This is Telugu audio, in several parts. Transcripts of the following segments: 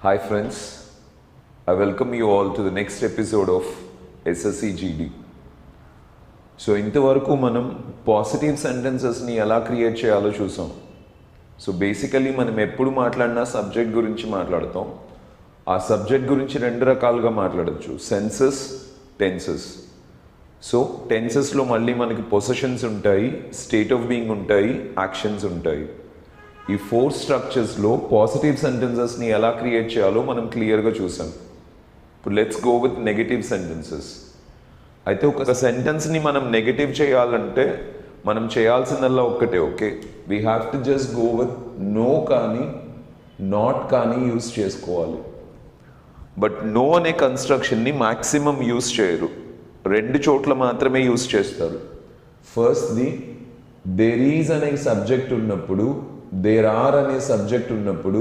Hi friends, I welcome you all to the next episode of SSC GD. So ఇంతవరకు మనం పాజిటివ్ సెంటెన్సెస్ని ఎలా క్రియేట్ చేయాలో చూసాం. సో బేసికలీ మనం ఎప్పుడు మాట్లాడినా సబ్జెక్ట్ గురించి మాట్లాడతాం. ఆ సబ్జెక్ట్ గురించి రెండు రకాలుగా మాట్లాడచ్చు, సెన్సెస్, టెన్సెస్. సో టెన్సెస్లో మళ్ళీ మనకి పొసెషన్స్ ఉంటాయి, స్టేట్ ఆఫ్ బీయింగ్ ఉంటాయి, యాక్షన్స్ ఉంటాయి. ఈ 4 స్ట్రక్చర్స్లో పాజిటివ్ సెంటెన్సెస్ని ఎలా క్రియేట్ చేయాలో మనం క్లియర్గా చూసాం. ఇప్పుడు let's go with negative sentences. అయితే ఒక సెంటెన్స్ని మనం నెగటివ్ చేయాలంటే మనం చేయాల్సిందల్లా ఒక్కటే, okay, we have to just go with no కానీ నాట్ కానీ యూస్ చేసుకోవాలి. బట్ నో అనే కన్స్ట్రక్షన్ని మ్యాక్సిమం యూస్ చేయరు, 2 చోట్ల మాత్రమే యూస్ చేస్తారు. ఫస్ట్ది దేర్ ఈజ్ అనే సబ్జెక్ట్ ఉన్నప్పుడు, దేర్ ఆర్ అనే సబ్జెక్ట్ ఉన్నప్పుడు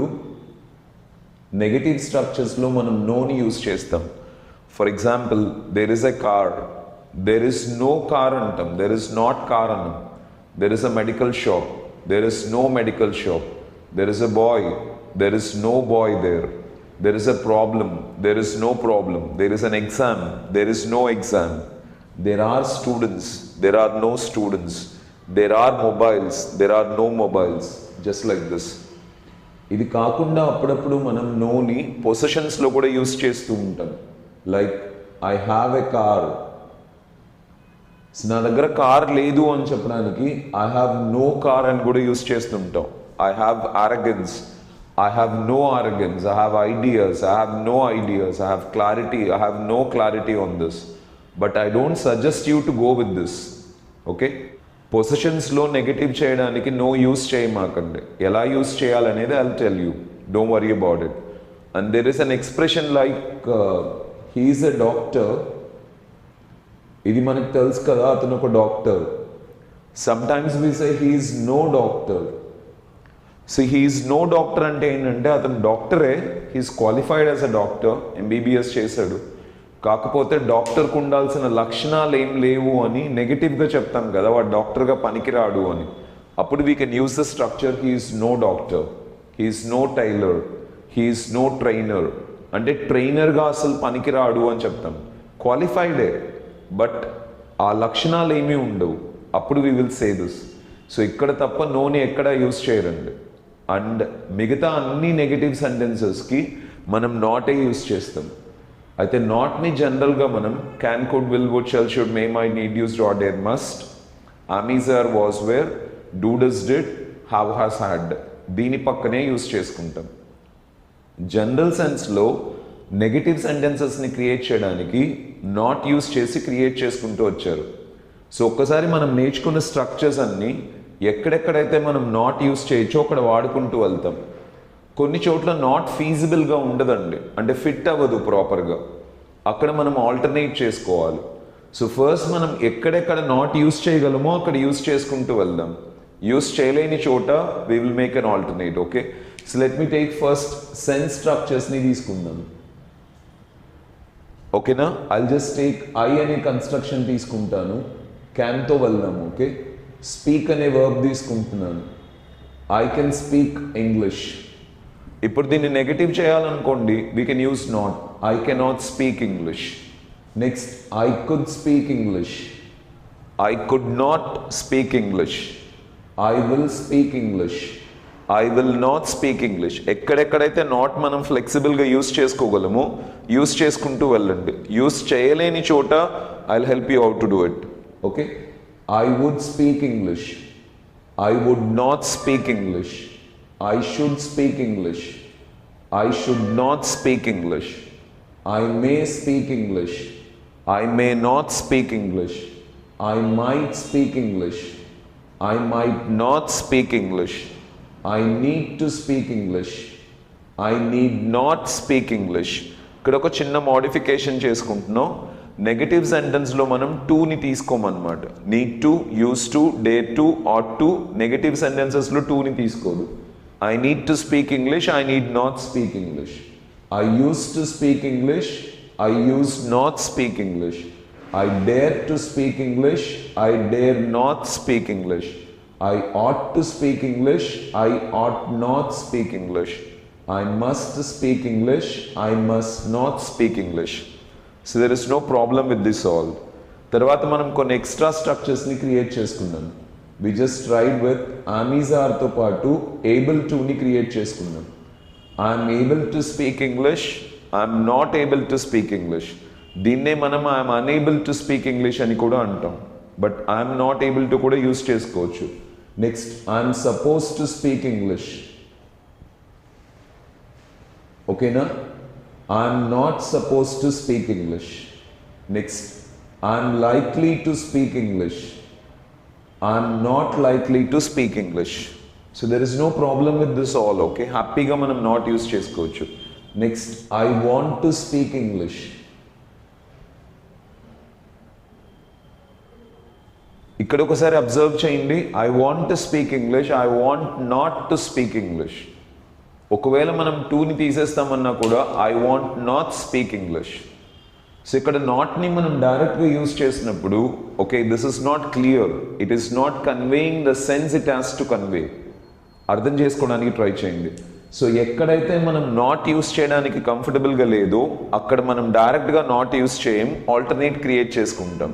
నెగటివ్ స్ట్రక్చర్స్లో మనం నోని యూస్ చేస్తాం. For example, there is a car, there is no car అంటాం, దేర్ ఇస్ నాట్ కార్ అన్నాం. There is a medical shop, there is no medical shop. There is a boy, there is no boy there. There is a problem, there is no problem. There is an exam, there is no exam. There are students, there are no students. There are mobiles, there are no mobiles. Just like this. ఇది కాకుండా అప్పుడప్పుడు మనం నోని పొసెషన్స్లో కూడా యూస్ చేస్తూ ఉంటాం. Like I have a car. నా దగ్గర కార్ లేదు అని చెప్పడానికి ఐ హ్యావ్ నో కార్ అని కూడా యూస్ చేస్తుంటాం. I have arrogance. I have no arrogance, I have ideas, I have no ideas, I have clarity, I have no clarity on this. But I don't suggest you to go with this. Okay? పొజిషన్స్లో నెగటివ్ చేయడానికి నో యూస్ చేయమాకండి. ఎలా యూస్ చేయాలనేది I'll tell you. Don't worry about it. And there is an expression like, he is a doctor. ఇది మనకు తెలుసు కదా, అతను ఒక doctor. Sometimes we say he is no doctor. So he is no doctor అంటే ఏంటంటే అతను డాక్టరే, he is qualified as a doctor, MBBS చేశాడు, కాకపోతే డాక్టర్కు ఉండాల్సిన లక్షణాలు ఏం లేవు అని నెగిటివ్గా చెప్తాం కదా, వాడు డాక్టర్గా పనికిరాడు అని. అప్పుడు we can use the structure, he is no doctor, he is no tailor, he is no trainer. అంటే ట్రైనర్గా అసలు పనికిరాడు అని చెప్తాం. క్వాలిఫైడే, బట్ ఆ లక్షణాలు ఏమీ ఉండవు. అప్పుడు we will say this. So ఇక్కడ తప్ప నోని ఎక్కడ యూస్ చేయరండి. అండ్ మిగతా అన్ని నెగటివ్ సెంటెన్సెస్కి మనం నాటే యూస్ చేస్తాం. అయితే నాట్ని జనరల్గా మనం can, could, will, would, shall, should, may, might, need, use, are, dare, must, am is, are, was, were, do, does, did, have, has, had, దీని పక్కనే యూస్ చేసుకుంటాం. జనరల్ సెన్స్లో నెగటివ్ సెంటెన్సెస్ని క్రియేట్ చేయడానికి నాట్ యూస్ చేసి క్రియేట్ చేసుకుంటూ వచ్చారు. సో ఒక్కసారి మనం నేర్చుకున్న స్ట్రక్చర్స్ అన్నీ ఎక్కడెక్కడైతే మనం నాట్ యూస్ చేయొచ్చో అక్కడ వాడుకుంటూ వెళ్తాం. కొన్ని చోట్ల నాట్ ఫీజిబుల్గా ఉండదండి, అంటే ఫిట్ అవ్వదు ప్రాపర్గా, అక్కడ మనం ఆల్టర్నేట్ చేసుకోవాలి. సో ఫస్ట్ మనం ఎక్కడెక్కడ నాట్ యూస్ చేయగలమో అక్కడ యూస్ చేసుకుంటూ వెళ్దాం. యూస్ చేయలేని చోట we will make an alternate. Okay, so let me take first sense స్ట్రక్చర్స్ని తీసుకుందాం. ఓకేనా, ఐల్ జస్ట్ టేక్ ఐ అనే కన్స్ట్రక్షన్ తీసుకుంటాను, క్యాన్తో వెళ్దాము. ఓకే, స్పీక్ అనే వర్బ్ తీసుకుంటున్నాను, ఐ కెన్ స్పీక్ ఇంగ్లీష్. ఇప్పుడు దీన్ని నెగటివ్ చేయాలనుకోండి, we can use not, I cannot speak English. Next, I could speak English, I could not speak English. I will speak English, I will not speak English. ఎక్కడెక్కడైతే నాట్ మనం ఫ్లెక్సిబుల్గా యూస్ చేసుకోగలమో యూస్ చేసుకుంటూ వెళ్ళండి. యూస్ చేయలేని చోట I will help you out to do it. Okay, I would speak English, I would not speak English, I should speak English, I should not speak English, I may speak English, I may not speak English, I might speak English, I might not speak English, I need to speak English, I need not speak English. ఇక్కడ ఒక చిన్న మోడిఫికేషన్ చేసుకుంటున్నాం. నెగటివ్ సెంటెన్స్లో మనం టూని తీసుకోమన్నమాట. Need to, use to, dare to, ought to. Negative సెంటెన్సెస్లో టూని తీసుకోదు. I need to speak English, I need not speak English. I use to speak English, I use not speak English. I dare to speak English, I dare not speak English. I ought to speak English, I ought not speak English. I must speak English, I must not speak English. So there is no problem with this all. తర్వాత మనం కొన్ని ఎక్స్ట్రా స్ట్రక్చర్స్ని క్రియేట్ చేసుకున్నాం. వి జస్ట్ ట్రైడ్ విత్ ఆమీజార్తో పాటు ఏబుల్ టుని క్రియేట్ చేసుకున్నాం. I'm able to speak English, I'm not able to speak English. దీన్నే మనం I'm unable to speak English అని కూడా అంటాం. But I'm not able to కూడా యూస్ చేసుకోవచ్చు. Next I'm suppose to speak English. ఓకేనా? I'm not suppose to speak English. Next I'm likely to speak English. I'm not likely to speak English. So there is no problem with this all, okay? Happy ga manam not use chesukochu. Next, I want to speak English. ikkada okasari observe cheyandi. I want to speak English, I want not to speak English. ఒకవేళ మనం to ని తీసేస్తామన్నా కూడా I want not speak English. So ఇక్కడ నాట్ని మనం డైరెక్ట్గా యూజ్ చేసినప్పుడు okay this is not clear, it is not conveying the sense it has to convey. అర్థం చేసుకోవడానికి ట్రై చేయండి. సో ఎక్కడైతే మనం నాట్ యూజ్ చేయడానికి కంఫర్టబుల్గా లేదో అక్కడ మనం డైరెక్ట్గా నాట్ యూజ్ చేయం, ఆల్టర్నేట్ క్రియేట్ చేసుకుంటాం.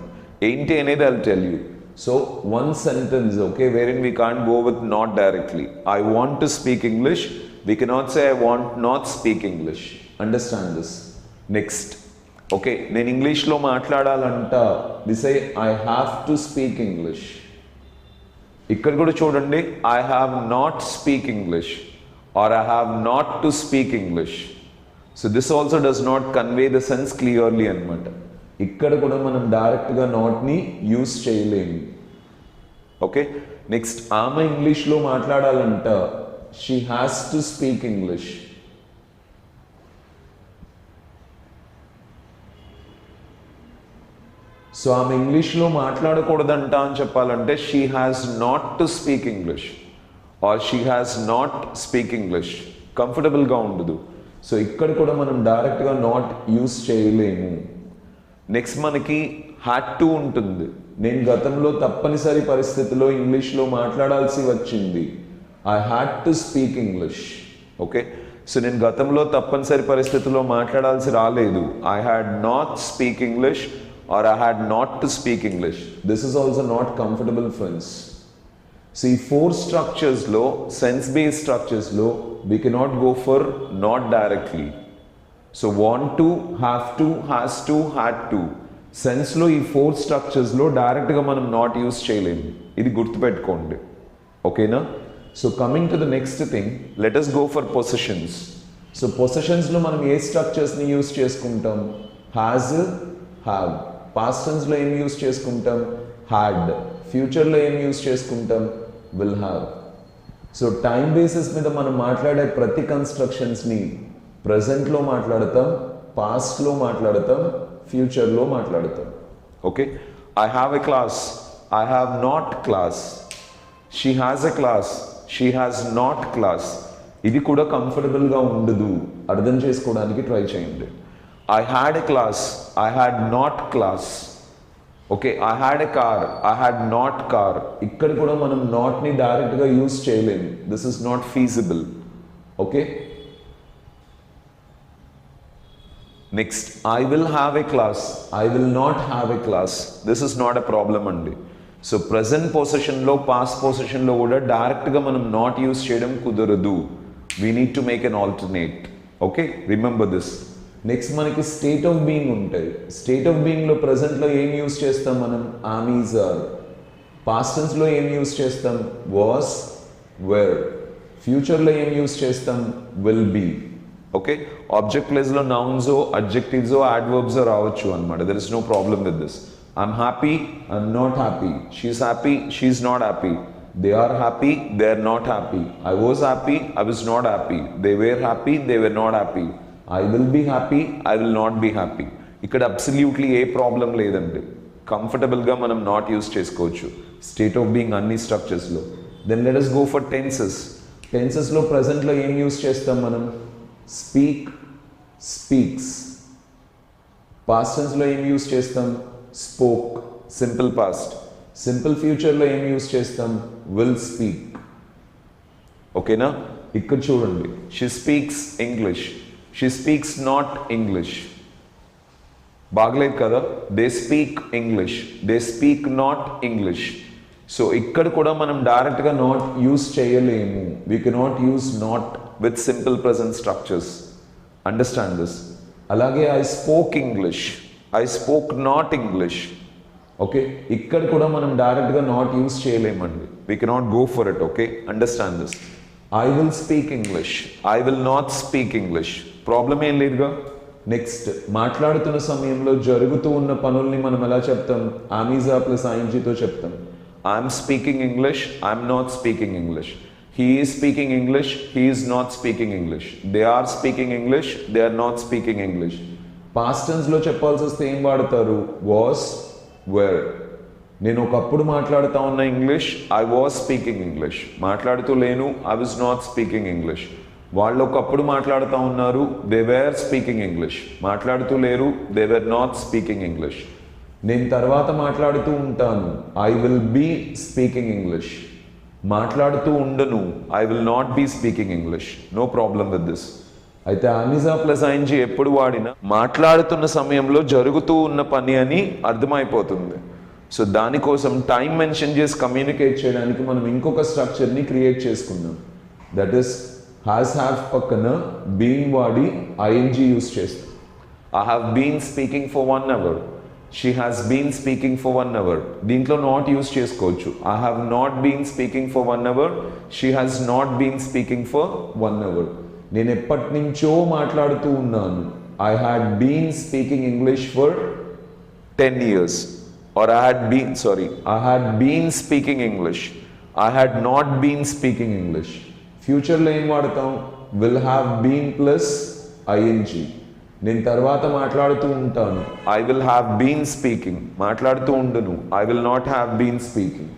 ఏంటి అనేది I will tell you. So one sentence okay wherein we can't go with not directly. I want to speak English, we cannot say I want not speak English. Understand this. Next okay నేను ఇంగ్లీష్లో మాట్లాడాలంట, this I have to speak English. ఇక్కడ కూడా చూడండి I have not speak English or I have not to speak English. So this also does not convey the sense clearly అనమాట. ఇక్కడ కూడా మనం డైరెక్ట్గా నాట్ని యూస్ చేయలేము. ఓకే నెక్స్ట్ ఆమె ఇంగ్లీష్లో మాట్లాడాలంట, she has to speak English. So ఆమె ఇంగ్లీష్లో మాట్లాడకూడదంట అని చెప్పాలంటే she has not to speak English or she has not speak English. కంఫర్టబుల్గా ఉండదు. సో ఇక్కడ కూడా మనం డైరెక్ట్గా నాట్ యూస్ చేయలేము. నెక్స్ట్ మనకి హ్యాడ్ టు ఉంటుంది. నేను గతంలో తప్పనిసరి పరిస్థితిలో ఇంగ్లీష్లో మాట్లాడాల్సి వచ్చింది. I had to speak English. Okay so నేను గతంలో తప్పనిసరి పరిస్థితిలో మాట్లాడాల్సి రాలేదు. I had not speak English or I had not to speak English. This is also not comfortable, friends. See, four structures low, sense based structures low, we cannot go for not directly. So want to, have to, has to, had to. Sense లో ఈ ఫోర్ స్ట్రక్చర్స్ లో డైరెక్ట్ గా మనం నాట్ యూస్ చేయలేము. ఇది గుర్తుపెట్టుకోండి. ఓకేనా? So coming to the next thing, let us go for possessions. So possessions లో మనం ఏ స్ట్రక్చర్స్ ని యూస్ చేసుకుంటాం? has, have. పాస్ట్ టెన్స్లో ఏం యూస్ చేసుకుంటాం? హ్యాడ్. ఫ్యూచర్లో ఏం యూస్ చేసుకుంటాం? Will have. So time basis మీద మనం మాట్లాడే ప్రతి కన్స్ట్రక్షన్స్ని ప్రజెంట్లో మాట్లాడతాం, పాస్ట్లో మాట్లాడతాం, ఫ్యూచర్లో మాట్లాడతాం. Okay I have a class, I have not class. She has a class, she has not class. ఇది కూడా కంఫర్టబుల్గా ఉండదు. అర్థం చేసుకోవడానికి ట్రై చేయండి. I had a class, I had not class. Okay, I had a car, I had not car. ఇక్కడ కూడా మనం not ని డైరెక్ట్గా యూస్ చేయలేము. This is not feasible. Okay. Next, I will have a class, I will not have a class. This is not a problem అండి. సో ప్రజెంట్ పొజిషన్లో పాస్ట్ పొజిషన్లో కూడా డైరెక్ట్గా మనం నాట్ యూస్ చేయడం కుదరదు. We need to make an alternate. Okay remember this. Next మనకి స్టేట్ ఆఫ్ బీయింగ్ ఉంటాయి. స్టేట్ ఆఫ్ బీయింగ్లో ప్రజెంట్లో ఏం యూస్ చేస్తాం మనం? Am, is, are. పాస్ట్ టెన్స్లో ఏం యూస్ చేస్తాం? Was, were. ఫ్యూచర్లో ఏం యూస్ చేస్తాం? Will be. ఓకే ఆబ్జెక్ట్ ప్లేస్లో నౌన్సో అడ్జెక్టివ్సో యాడ్వర్బ్సో రావచ్చు అనమాట. There is no problem with this. I'm happy, I'm not happy. She's happy, she's not happy. They are happy, they are not happy. I was happy, I was not happy. They were happy, they were not happy. I will be happy, I will not be happy. ఇక్కడ అబ్సల్యూట్లీ ఏ ప్రాబ్లం లేదండి. కంఫర్టబుల్గా మనం నాట్ యూస్ చేసుకోవచ్చు స్టేట్ ఆఫ్ బీయింగ్ అన్ని స్ట్రక్చర్స్లో. Then let us go for tenses. టెన్సెస్లో ప్రజెంట్లో ఏం యూస్ చేస్తాం మనం? Speak, speaks. పాస్ట్ టెన్స్లో ఏం యూస్ చేస్తాం? Spoke, simple past. సింపుల్ ఫ్యూచర్లో ఏం యూస్ చేస్తాం? Will speak. ఓకేనా? ఇక్కడ చూడండి, she speaks English, she speaks not English. బాగలేదు కదా? They speak English, they speak not English. So ఇక్కడ కూడా మనం డైరెక్ట్గా నాట్ యూస్ చేయలేము. We cannot use not with simple present structures. Understand this. అలాగే I spoke English, I spoke not English. Okay, ఇక్కడ కూడా మనం డైరెక్ట్గా నాట్ యూస్ చేయలేమండి. We cannot go for it. Okay, understand this. I will speak English, I will not speak English. Problem ఏం లేదుగా. నెక్స్ట్, మాట్లాడుతున్న సమయంలో జరుగుతూ ఉన్న పనుల్ని మనం ఎలా చెప్తాం? ఆమీజా ప్లస్ ఐఎన్జీతో చెప్తాం. I'm speaking English, I'm not speaking English. He is speaking English, he is not speaking English. They are speaking English, they are not speaking English. Past tense లో చెప్పాల్సి వస్తే ఏం వాడతారు? Was, were. నేను ఒకప్పుడు మాట్లాడుతూ ఉన్న English, I was speaking English. మాట్లాడుతూ లేను, I was not speaking English. వాళ్ళు ఒకప్పుడు మాట్లాడుతూ ఉన్నారు, దే వేర్ స్పీకింగ్ ఇంగ్లీష్. మాట్లాడుతూ లేరు, they were not speaking English. నేను తర్వాత మాట్లాడుతూ ఉంటాను, I will be speaking English. మాట్లాడుతూ ఉండను, I will not be speaking English. No problem with this. అయితే అనిజా ప్లస్ ఐఎన్జీ ఎప్పుడు వాడినా మాట్లాడుతున్న సమయంలో జరుగుతూ ఉన్న పని అని అర్థమైపోతుంది. సో దానికోసం టైం మెన్షన్ చేసి కమ్యూనికేట్ చేయడానికి మనం ఇంకొక స్ట్రక్చర్ని క్రియేట్ చేసుకున్నాం. దట్ ఈస్ హ్యాస్ హ్యావ్ పక్కన బీన్ వాడి ఐఎన్జీ యూస్ చేస్తాం. I have been speaking for 1 hour, she has been speaking for 1 hour. దీంట్లో నాట్ యూస్ చేసుకోవచ్చు. I have not been speaking for 1 hour, she has not been speaking for 1 hour. నేను ఎప్పటి నుంచో మాట్లాడుతూ ఉన్నాను, I had been speaking English for 10 years. Or I had been speaking English, I had not been speaking English. ఫ్యూచర్లో ఏం వాడతాం? Will have been plus ING. నేను తర్వాత మాట్లాడుతూ ఉంటాను, I will have been speaking. మాట్లాడుతూ ఉండను, I will not have been speaking.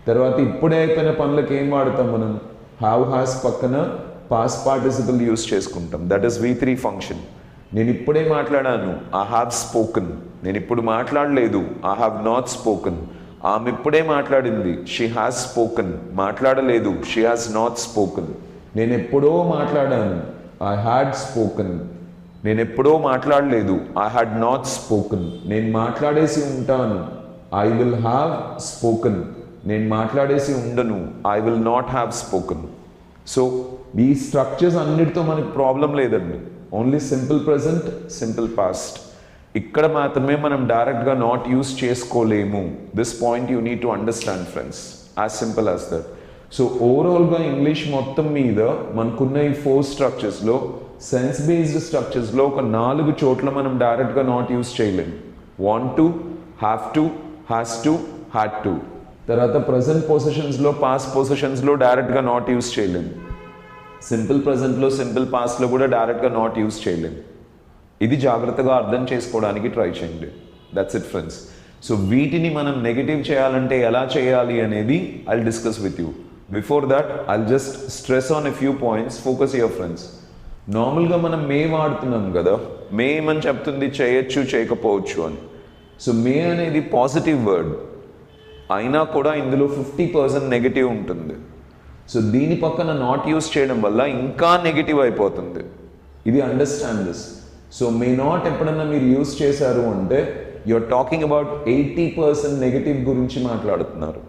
తర్వాత ఇప్పుడే అయిపోయిన పనులకు ఏం వాడతాం మనం? హ్యావ్ హ్యాస్ పక్కన పాస్ట్ పార్టిసిపల్ యూస్ చేసుకుంటాం. That is V3 function. నేను ఇప్పుడే మాట్లాడాను, ఐ హ్యావ్ స్పోకెన్. నేను ఇప్పుడు మాట్లాడలేదు, ఐ హ్యావ్ నాట్ స్పోకెన్. ఆమె ఇప్పుడే మాట్లాడింది, షీ హ్యాస్ స్పోకెన్. మాట్లాడలేదు, షీ హ్యాస్ నాట్ స్పోకెన్. నేను ఎప్పుడో మాట్లాడాను, ఐ హ్యాడ్ స్పోకెన్. నేను ఎప్పుడో మాట్లాడలేదు, ఐ హ్యాడ్ నాట్ స్పోకెన్. నేను మాట్లాడేసి ఉంటాను, ఐ విల్ హ్యావ్ స్పోకెన్. నేను మాట్లాడేసి ఉండను, I will not have spoken. So ఈ స్ట్రక్చర్స్ అన్నిటితో మనకి ప్రాబ్లం లేదండి. Only simple present, simple past. ఇక్కడ మాత్రమే మనం డైరెక్ట్గా నాట్ యూస్ చేసుకోలేము. This point you need to understand friends, as simple as that. So ఓవరాల్గా ఇంగ్లీష్ మొత్తం మీద మనకున్న ఈ 4 స్ట్రక్చర్స్లో, సెన్స్ బేస్డ్ స్ట్రక్చర్స్లో ఒక 4 చోట్ల మనం డైరెక్ట్గా నాట్ యూస్ చేయలేము. Want to, have to, has to, had to. తర్వాత ప్రజెంట్ పొజిషన్స్లో, పాస్ట్ పొజిషన్స్లో డైరెక్ట్గా నాట్ యూస్ చేయలేము. సింపుల్ ప్రజెంట్లో, సింపుల్ పాస్ట్లో కూడా డైరెక్ట్గా నాట్ యూస్ చేయలేము. ఇది జాగ్రత్తగా అర్థం చేసుకోవడానికి ట్రై చేయండి. That's it friends. సో వీటిని మనం నెగటివ్ చేయాలంటే ఎలా చేయాలి అనేది I'll discuss with you. Before that I'll just stress on a few points. Focus your friends. నార్మల్గా మనం మే వాడుతున్నాం కదా, మే ఏమని చెప్తుంది? చేయొచ్చు, చేయకపోవచ్చు అని. సో మే అనేది పాజిటివ్ వర్డ్ అయినా కూడా ఇందులో 50% నెగిటివ్ ఉంటుంది. సో దీని పక్కన నాట్ యూస్ చేయడం వల్ల ఇంకా నెగిటివ్ అయిపోతుంది. ఇది understand this. So may not ఎప్పుడన్నా మీరు యూస్ చేశారు అంటే యూఆర్ టాకింగ్ అబౌట్ 80% నెగిటివ్ గురించి మాట్లాడుతున్నారు.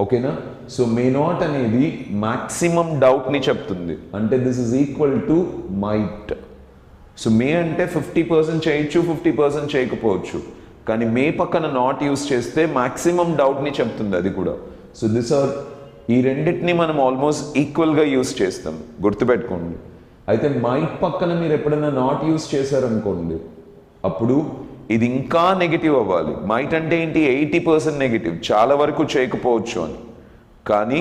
ఓకేనా? సో మే నాట్ అనేది మ్యాక్సిమం డౌట్ని చెప్తుంది. అంటే this is equal to might. So may అంటే 50% చేయొచ్చు, 50% చేయకపోవచ్చు. కానీ మే పక్కన నాట్ యూస్ చేస్తే మ్యాక్సిమం డౌట్ని చెప్తుంది అది కూడా. సో దిస్ ఆర్, ఈ రెండింటిని మనం ఆల్మోస్ట్ ఈక్వల్గా యూస్ చేస్తాం, గుర్తుపెట్టుకోండి. అయితే మైట్ పక్కన మీరు ఎప్పుడైనా నాట్ యూస్ చేశారనుకోండి, అప్పుడు ఇది ఇంకా నెగిటివ్ అవ్వాలి. మైట్ అంటే ఏంటి? 80% నెగిటివ్, చాలా వరకు చేయకపోవచ్చు అని. కానీ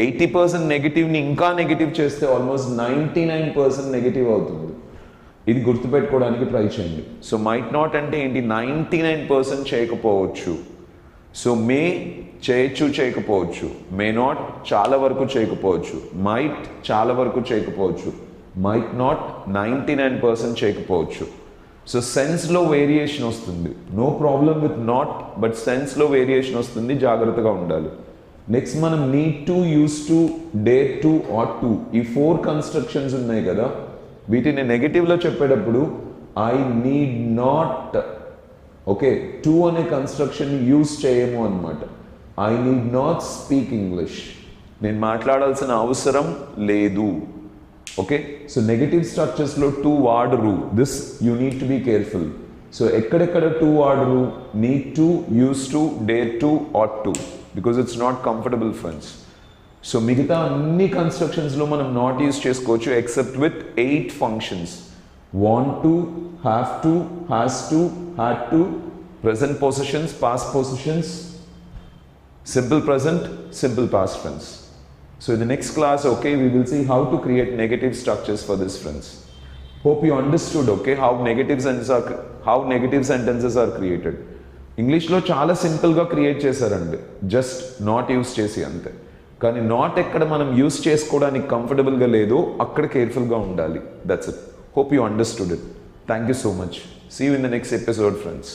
80% నెగిటివ్ని ఇంకా నెగిటివ్ చేస్తే ఆల్మోస్ట్ 99% నెగిటివ్ అవుతుంది. ఇది గుర్తుపెట్టుకోవడానికి ట్రై చేయండి. సో మైట్ నాట్ అంటే ఏంటి? 99% చేయకపోవచ్చు. సో మే చేయొచ్చు, చేయకపోవచ్చు. మే నాట్ చాలా వరకు చేయకపోవచ్చు. మైట్ చాలా వరకు చేయకపోవచ్చు. మైట్ నాట్ 99% చేయకపోవచ్చు. సో సెన్స్లో వేరియేషన్ వస్తుంది. No problem with not, but సెన్స్లో వేరియేషన్ వస్తుంది, జాగ్రత్తగా ఉండాలి. నెక్స్ట్ మనం need to, use to, dare to, ought to, ఈ 4 కన్స్ట్రక్షన్స్ ఉన్నాయి కదా, వీటిని నెగటివ్లో చెప్పేటప్పుడు I need not, okay, to అనే కన్స్ట్రక్షన్ యూస్ చేయము అనమాట. I need not speak English, నేను మాట్లాడాల్సిన అవసరం లేదు. ఓకే, సో నెగటివ్ స్ట్రక్చర్స్లో టు వాడరు, this you need to be careful. So ఎక్కడెక్కడ టు వాడరు, need to, use to, dare to, ought to, because it's not comfortable friends. So మిగతా అన్ని కన్స్ట్రక్షన్స్లో మనం నాట్ యూస్ చేసుకోవచ్చు except with 8 functions: want to, have to, has to, had to, present possessions, past possessions, simple present, simple past friends. So in the next class, okay, we will see how to create negative structures for this, friends. Hope you understood, okay, how negative sentences are created. English lo chaala simple ga create chesarandi, just not use chesi ante. కానీ నాట్ ఎక్కడ మనం యూస్ చేసుకోవడానికి కంఫర్టబుల్గా లేదో అక్కడ కేర్ఫుల్గా ఉండాలి. That's it. Hope you understood it. Thank you so much. See you in the next episode, friends.